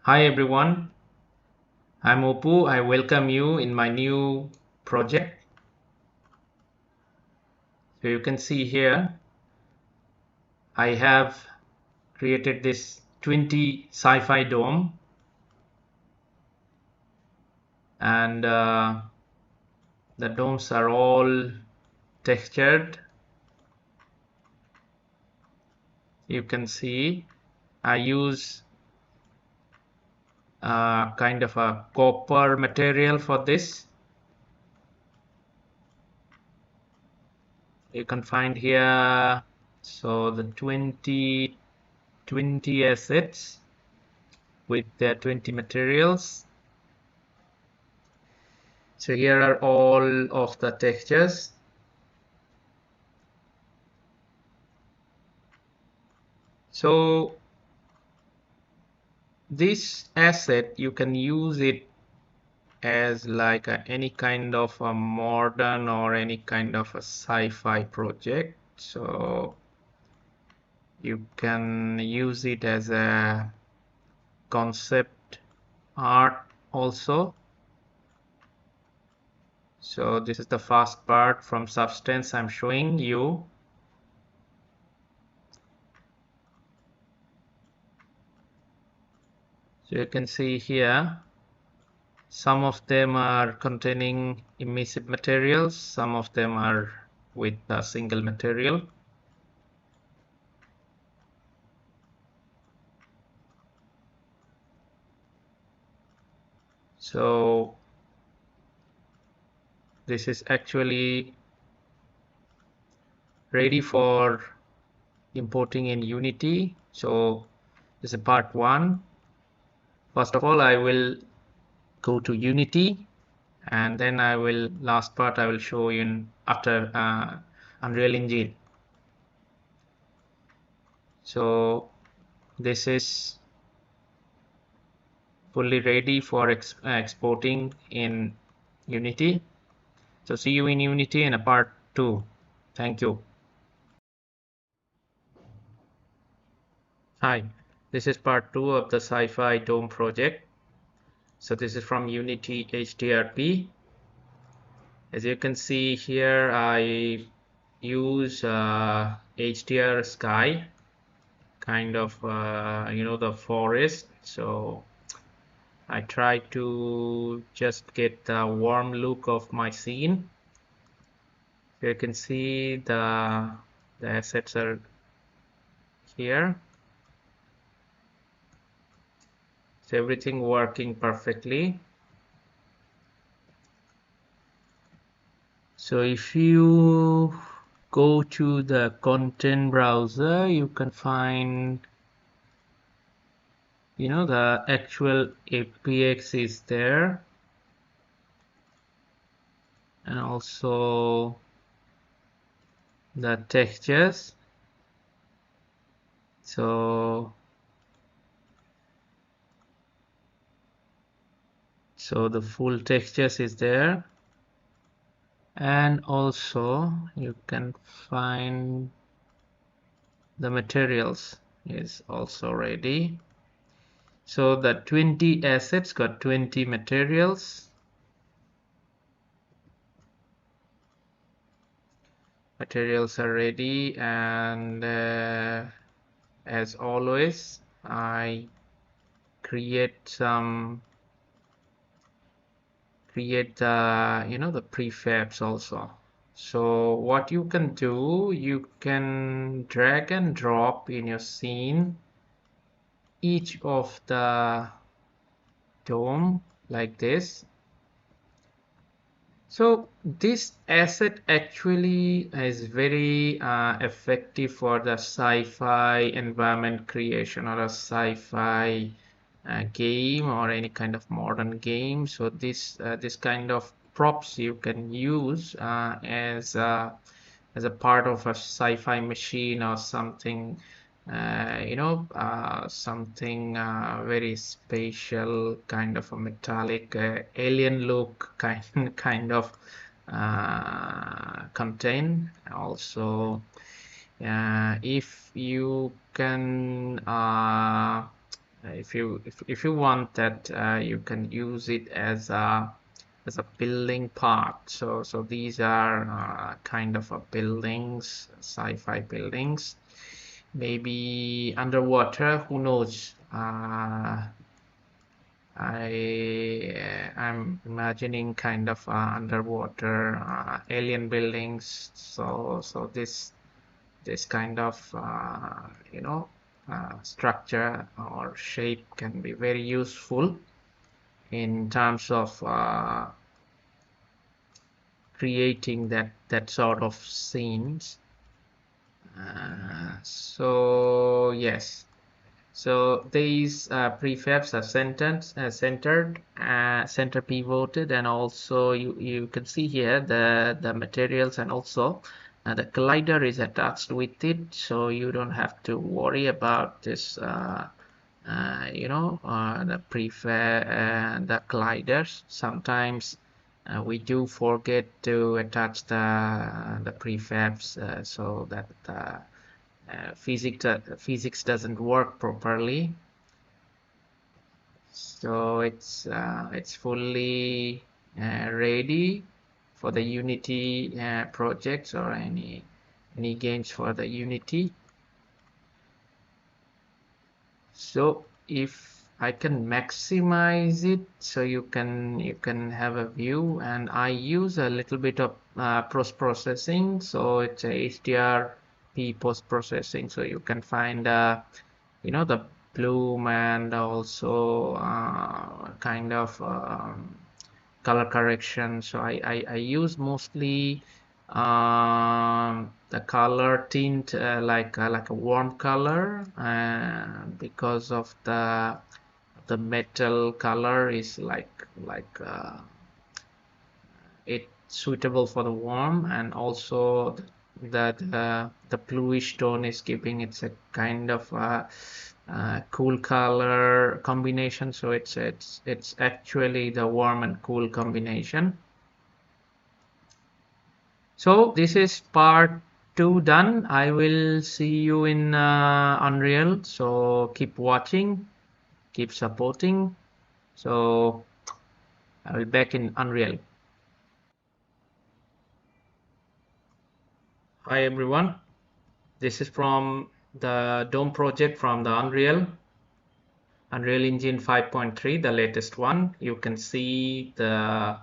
Hi everyone, I'm Opu. I welcome you in my new project. So you can see here, I have created this 20 sci-fi dome, and the domes are all textured. You can see I use kind of a copper material for this. You can find here, so the 20 assets with their 20 materials. So here are all of the textures. So this asset, you can use it as like any kind of a modern or any kind of a sci-fi project. So you can use it as a concept art also. So this is the first part from substance I'm showing you. So you can see here, some of them are containing emissive materials, some of them are with a single material. So this is actually ready for importing in Unity. So this is part one. First of all, I will go to Unity, and then last part I will show you in after Unreal Engine. So this is fully ready for exporting in Unity. So see you in Unity in a part 2. Thank you. Hi, this is part 2 of the Sci-Fi Dome project. So this is from Unity HDRP. As you can see here, I use HDR sky, kind of the forest. So I try to just get the warm look of my scene. You can see the assets are here. So everything working perfectly. So if you go to the content browser, you can find, the actual APX is there, and also the textures. So the full textures is there, and also you can find the materials is also ready. So the 20 assets got 20 materials. Materials are ready, and as always, I create the the prefabs also. So what you can do, you can drag and drop in your scene each of the dome like this. So this asset actually is very effective for the sci-fi environment creation or a sci-fi game or any kind of modern game. So this kind of props you can use as a part of a sci-fi machine or something, something very spatial, kind of a metallic alien look kind of contain. Also, if you can if you want that, you can use it as a building part. So these are kind of a buildings, sci-fi buildings, maybe underwater, who knows. I'm imagining kind of underwater alien buildings. So this kind of structure or shape can be very useful in terms of creating that sort of scenes. So yes, so these prefabs are center pivoted, and also you can see here the materials, and also the collider is attached with it, so you don't have to worry about this the prefab and the colliders. Sometimes we do forget to attach the prefabs, so that physics doesn't work properly. So it's fully ready for the Unity projects, or any games for the Unity. So if I can maximize it, so you can have a view, and I use a little bit of post processing. So it's a HDR post processing, so you can find the bloom, and also kind of color correction. So I use mostly the color tint, like a warm color, because of the metal color is like it's suitable for the warm, and also that the bluish tone is giving it's a kind of cool color combination. So it's actually the warm and cool combination. So this is part 2 done. I will see you in Unreal. So keep watching, keep supporting. So I will be back in Unreal. Hi everyone. This is from the Dome project from the Unreal Engine 5.3, the latest one. You can see the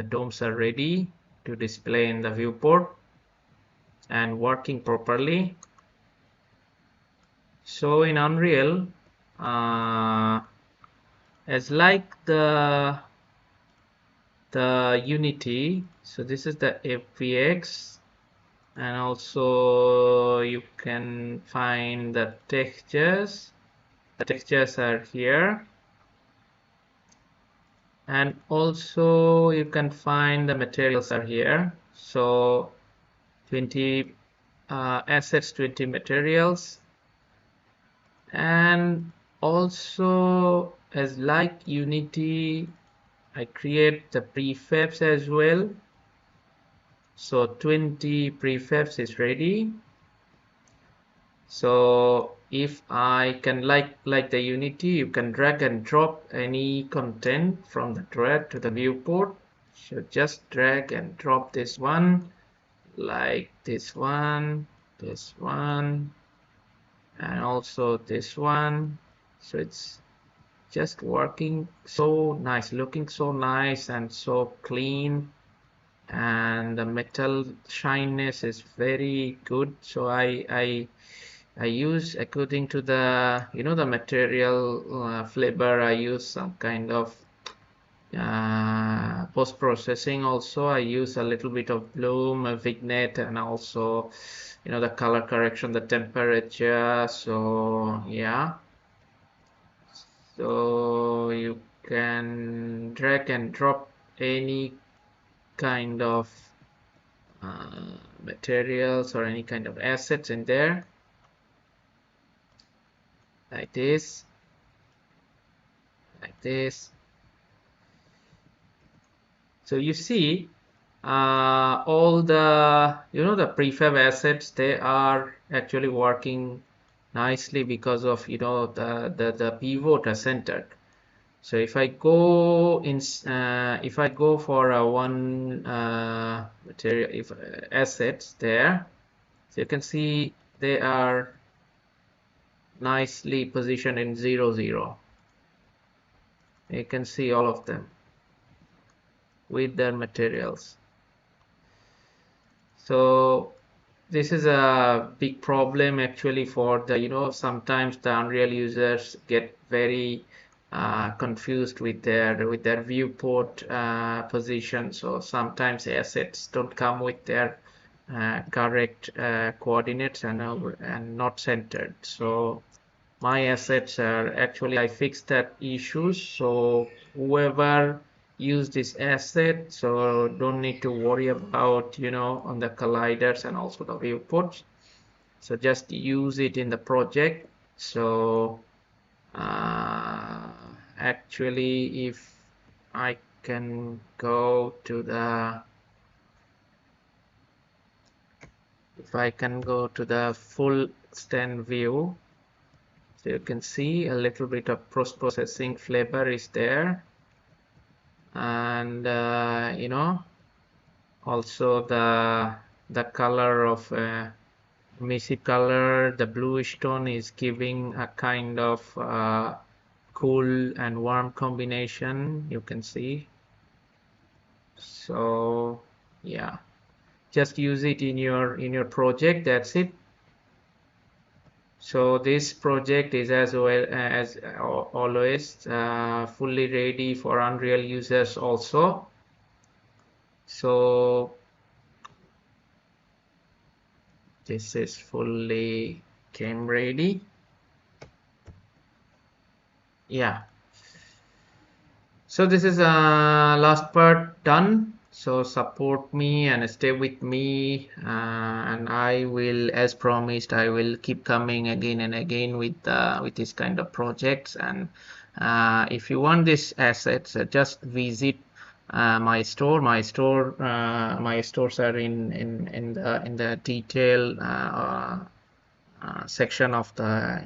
domes are ready to display in the viewport and working properly. So in Unreal, as like the Unity, so this is the FVX, and also you can find the textures. The textures are here, and also you can find the materials are here. So 20 assets, 20 materials, and also as like Unity, I create the prefabs as well. So 20 prefabs is ready. So if I can, like the Unity, you can drag and drop any content from the thread to the viewport. So just drag and drop this one, like this one, and also this one. So it's just working so nice, looking so nice and so clean, and the metal shininess is very good. So I use, according to the the material flavor, I use some kind of post processing. Also I use a little bit of bloom, a vignette, and also the color correction, the temperature. So yeah, so you can drag and drop any kind of materials or any kind of assets in there, like this, like this. So you see all the the prefab assets, they are actually working nicely because of the pivot are centered. So if I go in, if I go for a one material, if assets there, so you can see they are nicely positioned in 0 0. You can see all of them with their materials. So this is a big problem actually for the, sometimes the Unreal users get very confused with their viewport position. So sometimes assets don't come with their correct coordinates and not centered. So my assets are actually, I fixed that issue. So whoever use this asset, so don't need to worry about, on the colliders and also the viewports. So just use it in the project. So actually, if I can go to the, full stand view, so you can see a little bit of post-processing flavor is there, and also the color of messy color, the bluish tone is giving a kind of cool and warm combination, you can see. So yeah, just use it in your project, that's it. So this project is as well as always fully ready for Unreal users also. So this is fully game ready. Yeah. So this is last part done. So support me and stay with me, and I will, as promised, I will keep coming again and again with this kind of projects. And if you want these assets, just visit my store. My stores are in the detail section of the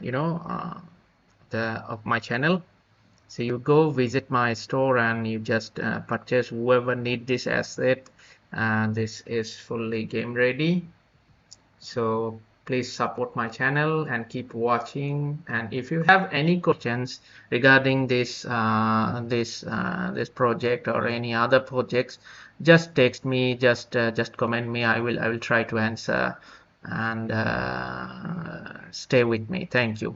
of my channel. So you go visit my store and you just purchase whoever need this asset, and this is fully game ready. So please support my channel and keep watching. And if you have any questions regarding this project or any other projects, just text me, just comment me. I will try to answer, and stay with me. Thank you.